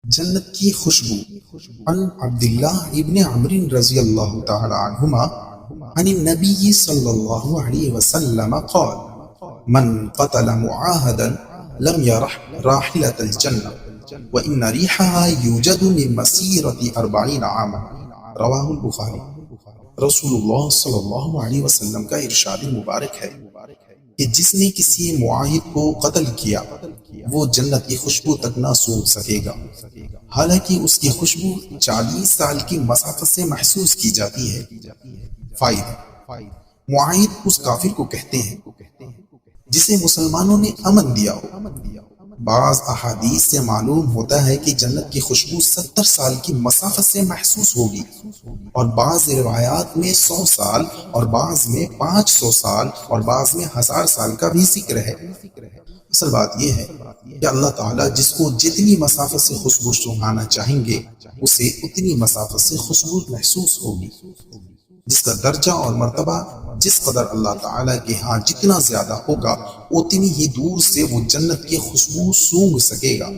جنت کی خوشبو۔ عن عبداللہ ابن عمرو رضی اللہ تعالی عنہما عن النبی صلی اللہ علیہ وسلم قال من قتل معاہدا لم يرح راحلة الجنة وإن ريحها يوجد من مسيرة 40 عاما۔ رواہ البخاری۔ رسول اللہ صلی اللہ علیہ وسلم کا ارشاد مبارک ہے کہ جس نے کسی معاہد کو قتل کیا وہ جنت کی خوشبو تک نہ سونگھ سکے گا، حالانکہ اس کی خوشبو 40 سال کی مسافت سے محسوس کی جاتی ہے۔ فائدہ: معاہد اس کافر کو کہتے ہیں جسے مسلمانوں نے امن دیا ہو۔ بعض احادیث سے معلوم ہوتا ہے کہ جنت کی خوشبو 70 سال کی مسافت سے محسوس ہوگی، اور بعض روایات میں 100 سال اور بعض میں 500 سال اور بعض میں 1000 سال کا بھی ذکر ہے۔ اصل بات یہ ہے کہ اللہ تعالیٰ جس کو جتنی مسافت سے خوشبو سونگھانا چاہیں گے اسے اتنی مسافت سے خوشبو محسوس ہوگی۔ جس کا درجہ اور مرتبہ جس قدر اللہ تعالیٰ کے ہاں جتنا زیادہ ہوگا اتنی ہی دور سے وہ جنت کی خوشبو سونگھ سکے گا۔